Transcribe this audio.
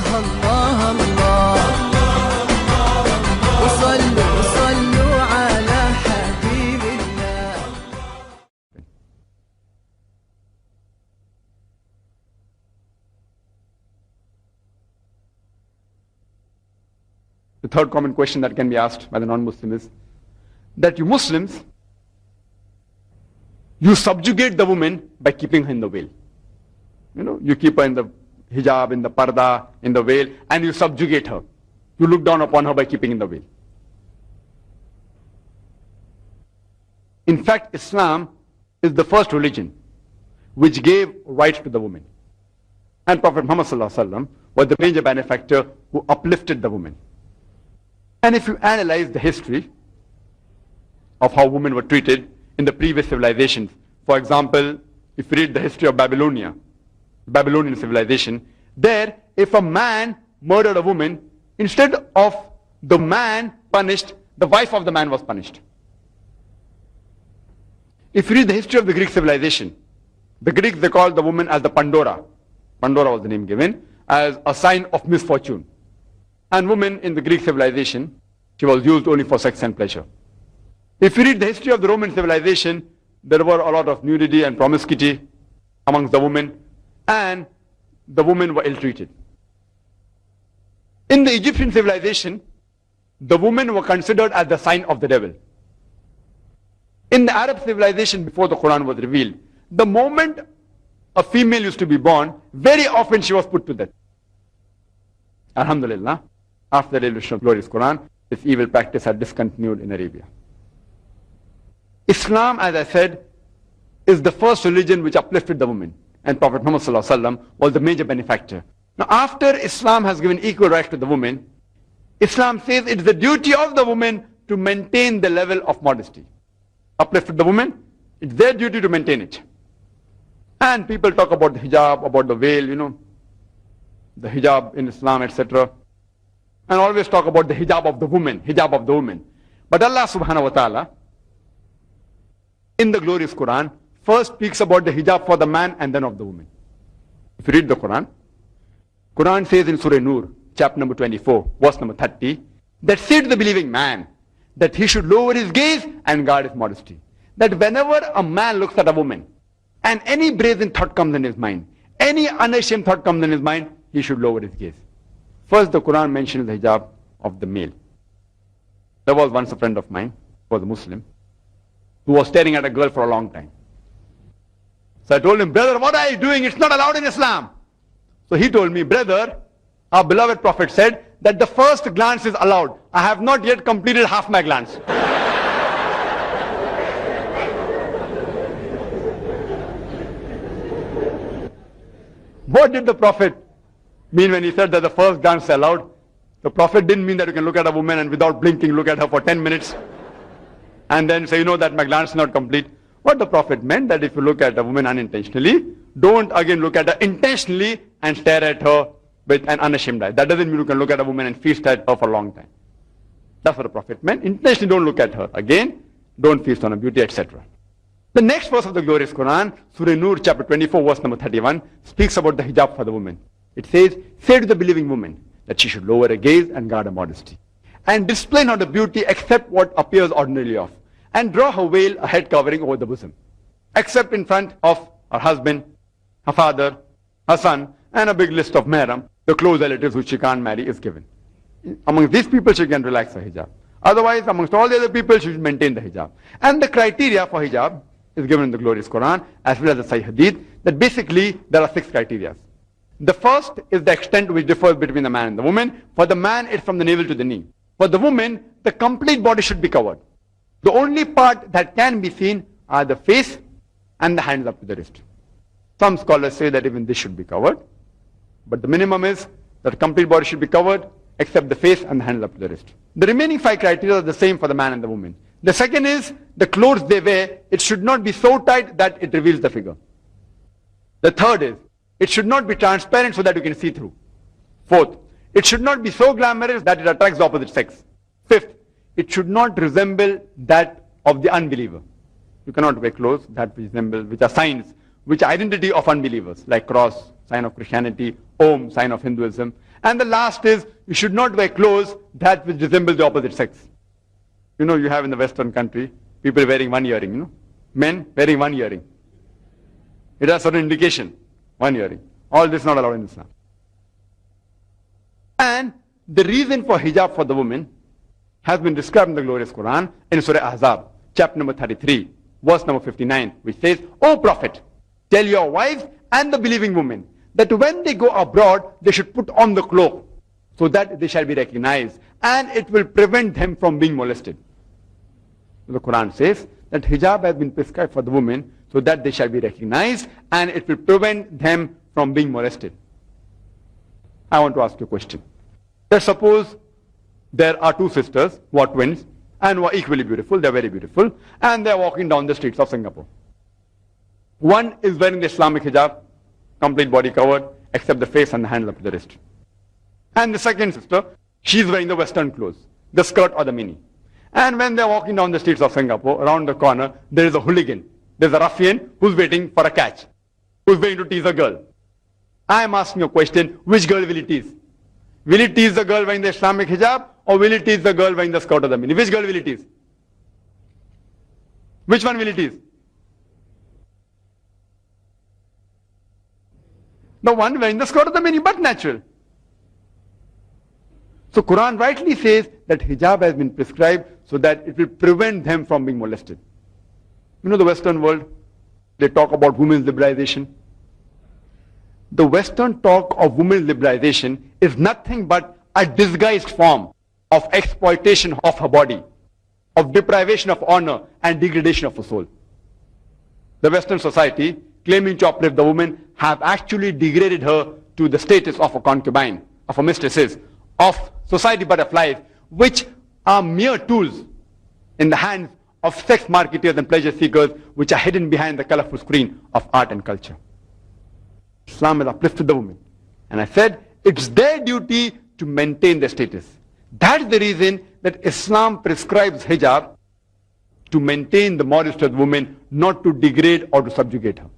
الله الله وصلوا صلوا على حبيب الله. The third common question that can be asked by the non-Muslim is that you Muslims, you subjugate the woman by keeping her in the veil. You know, you keep her in the hijab, in the parda, in the veil, and you subjugate her. You look down upon her by keeping in the veil. In fact, Islam is the first religion which gave rights to the woman. And Prophet Muhammad ﷺ was the major benefactor who uplifted the woman. And if you analyze the history of how women were treated in the previous civilizations, for example, if you read the history of Babylonian civilization, there, if a man murdered a woman, instead of the man punished, the wife of the man was punished. If you read the history of the Greek civilization, the Greeks, they called the woman as the Pandora. Pandora was the name given, as a sign of misfortune. And woman in the Greek civilization, she was used only for sex and pleasure. If you read the history of the Roman civilization, there were a lot of nudity and promiscuity amongst the women, and the women were ill-treated. In the Egyptian civilization, the women were considered as the sign of the devil. In the Arab civilization, before the Quran was revealed, the moment a female used to be born, very often she was put to death. Alhamdulillah, after the revelation of glorious Quran, this evil practice had discontinued in Arabia. Islam, as I said, is the first religion which uplifted the woman. And Prophet Muhammad ﷺ was the major benefactor. Now, after Islam has given equal rights to the woman, Islam says it is the duty of the woman to maintain the level of modesty. Uplifted the woman, it's their duty to maintain it. And people talk about the hijab, about the veil, you know, the hijab in Islam, etc. And always talk about the hijab of the woman, hijab of the woman. But Allah subhanahu wa ta'ala, in the glorious Quran, first speaks about the hijab for the man and then of the woman. If you read the Quran, Quran says in Surah Nur, chapter number 24, verse number 30, that say to the believing man that he should lower his gaze and guard his modesty. That whenever a man looks at a woman and any brazen thought comes in his mind, any unashamed thought comes in his mind, he should lower his gaze. First, the Quran mentions the hijab of the male. There was once a friend of mine, who was a Muslim, who was staring at a girl for a long time. So I told him, brother, what are you doing? It's not allowed in Islam. So he told me, brother, our beloved Prophet said that the first glance is allowed. I have not yet completed half my glance. What did the Prophet mean when he said that the first glance is allowed? The Prophet didn't mean that you can look at a woman and without blinking look at her for 10 minutes and then say, you know that my glance is not complete. What the Prophet meant, that if you look at a woman unintentionally, don't again look at her intentionally and stare at her with an unashamed eye. That doesn't mean you can look at a woman and feast at her for a long time. That's what the Prophet meant. Intentionally don't look at her. Again, don't feast on her beauty, etc. The next verse of the glorious Quran, Surah Nur, chapter 24, verse number 31, speaks about the hijab for the woman. It says, say to the believing woman that she should lower her gaze and guard her modesty, and display not the beauty except what appears ordinarily of, and draw her veil, a head covering over the bosom, except in front of her husband, her father, her son, and a big list of mahram, the close relatives which she can't marry is given. Among these people she can relax her hijab. Otherwise, amongst all the other people, she should maintain the hijab. And the criteria for hijab is given in the glorious Quran, as well as the Sahih Hadith, that basically there are 6 criteria. The first is the extent which differs between the man and the woman. For the man, it's from the navel to the knee. For the woman, the complete body should be covered. The only part that can be seen are the face and the hands up to the wrist. Some scholars say that even this should be covered. But the minimum is that the complete body should be covered except the face and the hands up to the wrist. The remaining 5 criteria are the same for the man and the woman. The second is the clothes they wear, it should not be so tight that it reveals the figure. The third is, it should not be transparent so that you can see through. Fourth, it should not be so glamorous that it attracts the opposite sex. Fifth, it should not resemble that of the unbeliever. You cannot wear clothes that resemble, which are signs, which are identity of unbelievers, like cross, sign of Christianity, Om, sign of Hinduism. And the last is, you should not wear clothes that which resemble the opposite sex. You know, you have in the Western country, people wearing one earring, you know. Men wearing one earring. It has certain indication, one earring. All this is not allowed in Islam. And the reason for hijab for the woman has been described in the glorious Quran in Surah Ahzab, chapter number 33, verse number 59, which says, O Prophet, tell your wives and the believing women that when they go abroad, they should put on the cloak so that they shall be recognized, and it will prevent them from being molested. The Quran says that hijab has been prescribed for the women so that they shall be recognized, and it will prevent them from being molested. I want to ask you a question. Let's suppose there are two sisters who are twins and who are equally beautiful, they're very beautiful, and they're walking down the streets of Singapore. One is wearing the Islamic hijab, complete body covered, except the face and the hands up to the wrist. And the second sister, she's wearing the Western clothes, the skirt or the mini. And when they're walking down the streets of Singapore, around the corner, there is a hooligan. There's a ruffian who's waiting for a catch, who's going to tease a girl. I'm asking a question, which girl will he tease? Will he tease the girl wearing the Islamic hijab, or will he tease the girl wearing the skirt or the mini? Which girl will he tease? Which one will he tease? The one wearing the skirt or the mini, but natural. So Quran rightly says that hijab has been prescribed so that it will prevent them from being molested. You know, the Western world, they talk about women's liberalization. The Western talk of women's liberalization is nothing but a disguised form of exploitation of her body, of deprivation of honor and degradation of her soul. The Western society, claiming to uplift the woman, have actually degraded her to the status of a concubine, of a mistresses, of society butterflies, which are mere tools in the hands of sex marketers and pleasure seekers, which are hidden behind the colorful screen of art and culture. Islam has uplifted the woman. And I said, it's their duty to maintain their status. That's the reason that Islam prescribes hijab, to maintain the modesty of the woman, not to degrade or to subjugate her.